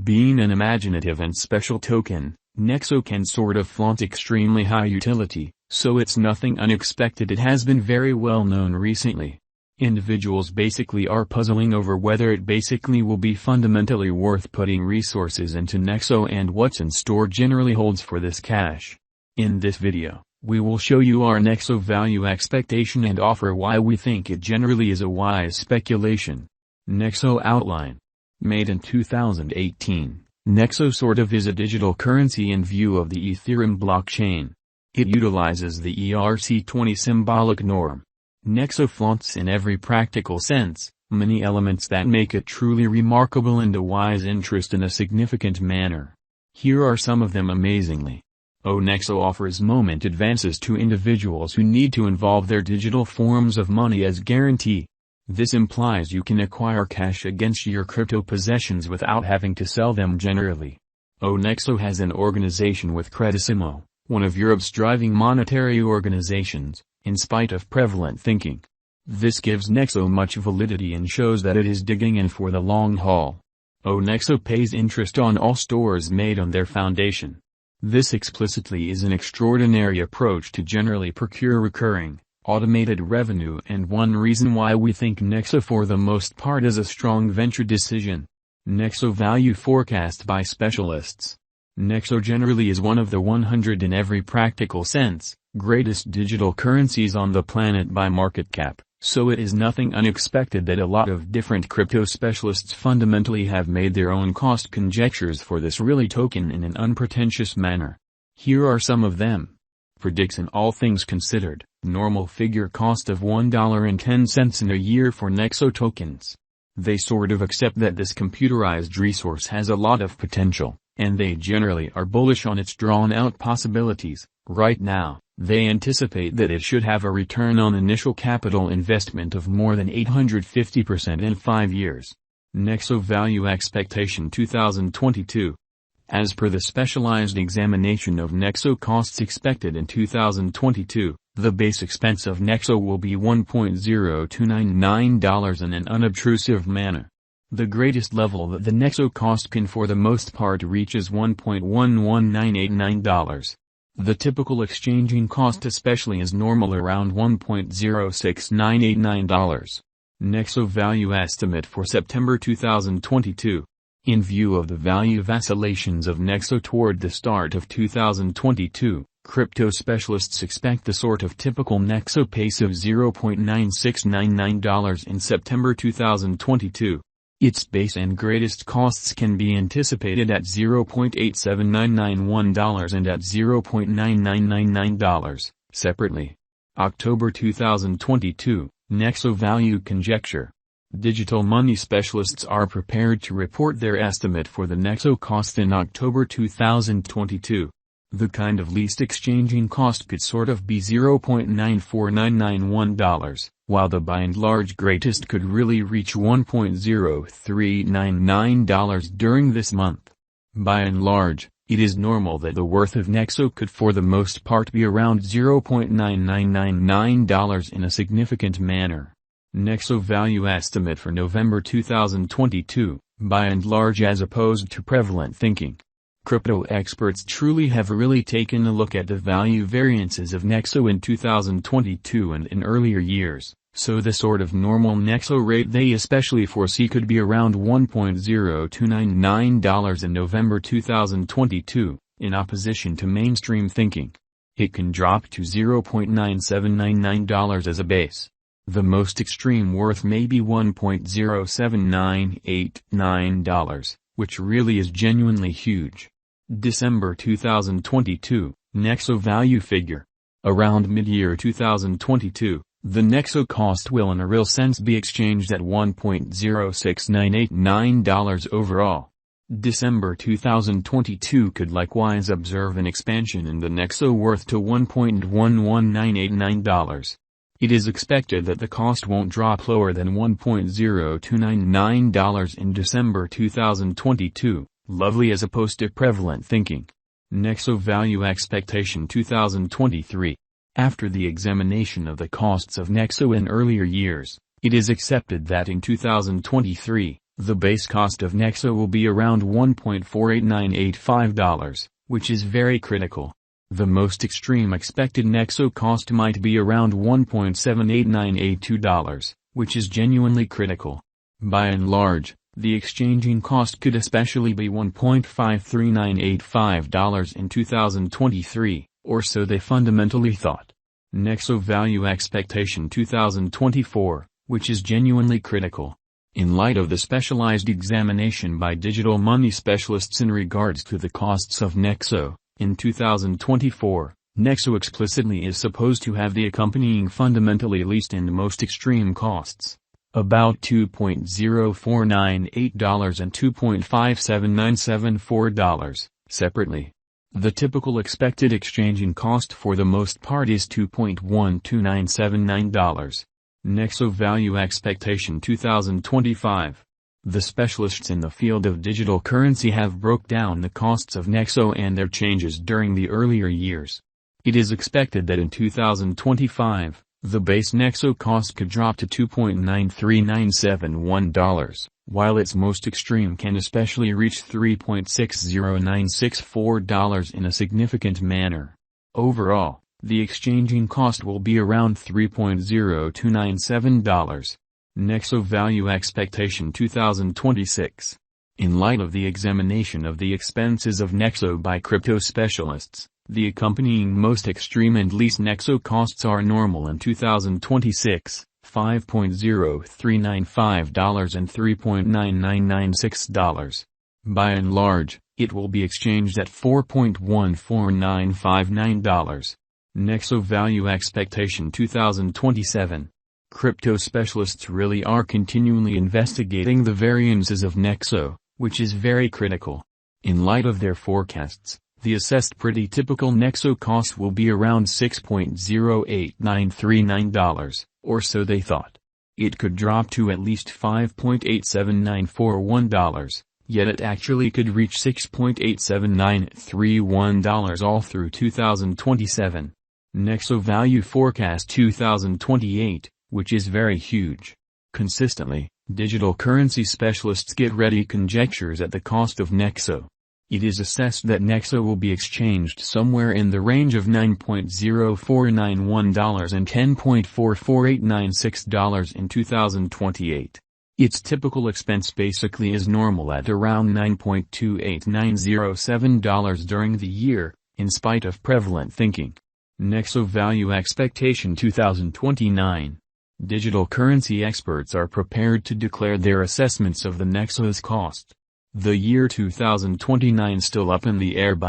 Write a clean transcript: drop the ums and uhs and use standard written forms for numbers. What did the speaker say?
Being an imaginative and special token, Nexo can sort of flaunt extremely high utility, so it's nothing unexpected it has been very well known recently. Individuals basically are puzzling over whether it basically will be fundamentally worth putting resources into Nexo and what's in store generally holds for this cash. In this video, we will show you our Nexo value expectation and offer why we think it generally is a wise speculation. Nexo outline. Made in 2018, Nexo sort of is a digital currency in view of the Ethereum blockchain. It utilizes the ERC20 symbolic norm. Nexo flaunts in every practical sense many elements that make it truly remarkable and a wise interest in a significant manner. Here are some of them amazingly. Nexo offers moment advances to individuals who need to involve their digital forms of money as guarantee. This implies you can acquire cash against your crypto possessions without having to sell them generally. Nexo has an organization with Credissimo, one of Europe's driving monetary organizations, in spite of prevalent thinking. This gives Nexo much validity and shows that it is digging in for the long haul. Nexo pays interest on all stores made on their foundation. This explicitly is an extraordinary approach to generally procure recurring, automated revenue and one reason why we think Nexo for the most part is a strong venture decision. Nexo value forecast by specialists. Nexo generally is one of the 100 in every practical sense, greatest digital currencies on the planet by market cap, so it is nothing unexpected that a lot of different crypto specialists fundamentally have made their own cost conjectures for this really token in an unpretentious manner. Here are some of them. Predicts in all things considered, normal figure cost of $1.10 in a year for Nexo tokens. They sort of accept that this computerized resource has a lot of potential, and they generally are bullish on its drawn-out possibilities. Right now, they anticipate that it should have a return on initial capital investment of more than 850% in 5 years. Nexo value expectation 2022. As per the specialized examination of Nexo costs expected in 2022, the base expense of Nexo will be $1.0299 in an unobtrusive manner. The greatest level that the Nexo cost can for the most part reach is $1.11989. The typical exchanging cost especially is normal around $1.06989. Nexo value estimate for September 2022. In view of the value vacillations of Nexo toward the start of 2022, crypto specialists expect the sort of typical Nexo pace of $0.9699 in September 2022. Its base and greatest costs can be anticipated at $0.87991 and at $0.9999, separately. October 2022, Nexo value conjecture. Digital money specialists are prepared to report their estimate for the Nexo cost in October 2022. The kind of least exchanging cost could sort of be $0.94991, while the by and large greatest could really reach $1.0399 during this month. By and large, it is normal that the worth of Nexo could for the most part be around $0.9999 in a significant manner. Nexo value estimate for November 2022, by and large as opposed to prevalent thinking. Crypto experts truly have really taken a look at the value variances of Nexo in 2022 and in earlier years, so the sort of normal Nexo rate they especially foresee could be around $1.0299 in November 2022, in opposition to mainstream thinking. It can drop to $0.9799 as a base. The most extreme worth may be $1.07989, which really is genuinely huge. December 2022, Nexo value figure. Around mid-year 2022, the Nexo cost will in a real sense be exchanged at $1.06989 overall. December 2022 could likewise observe an expansion in the Nexo worth to $1.11989. It is expected that the cost won't drop lower than $1.0299 in December 2022, lovely as opposed to prevalent thinking. Nexo value expectation 2023. After the examination of the costs of Nexo in earlier years, it is accepted that in 2023, The base cost of Nexo will be around $1.48985, which is very critical. The most extreme expected Nexo cost might be around $1.78982, which is genuinely critical. By and large, the exchanging cost could especially be $1.53985 in 2023, or so they fundamentally thought. Nexo value expectation 2024, which is genuinely critical. In light of the specialized examination by digital money specialists in regards to the costs of Nexo, in 2024, Nexo explicitly is supposed to have the accompanying fundamentally least and most extreme costs, about $2.0498 and $2.57974, separately. The typical expected exchanging cost for the most part is $2.12979. Nexo value expectation 2025. The specialists in the field of digital currency have broke down the costs of Nexo and their changes during the earlier years. It is expected that in 2025, the base Nexo cost could drop to $2.93971, while its most extreme can especially reach $3.60964 in a significant manner. Overall, the exchanging cost will be around $3.0297. Nexo value expectation 2026. In light of the examination of the expenses of Nexo by crypto specialists, the accompanying most extreme and least Nexo costs are normal in 2026, $5.0395 and $3.9996. By and large, it will be exchanged at $4.14959. Nexo value expectation 2027. Crypto specialists really are continually investigating the variances of Nexo, which is very critical. In light of their forecasts, the assessed pretty typical Nexo cost will be around $6.08939, or so they thought. It could drop to at least $5.87941, yet it actually could reach $6.87931 all through 2027. Nexo value forecast 2028, which is very huge. Consistently, digital currency specialists get ready conjectures at the cost of Nexo. It is assessed that Nexo will be exchanged somewhere in the range of $9.0491 and $10.44896 in 2028. Its typical expense basically is normal at around $9.28907 during the year, in spite of prevalent thinking. Nexo value expectation 2029. Digital currency experts are prepared to declare their assessments of the Nexo's cost. The year 2029 still up in the air by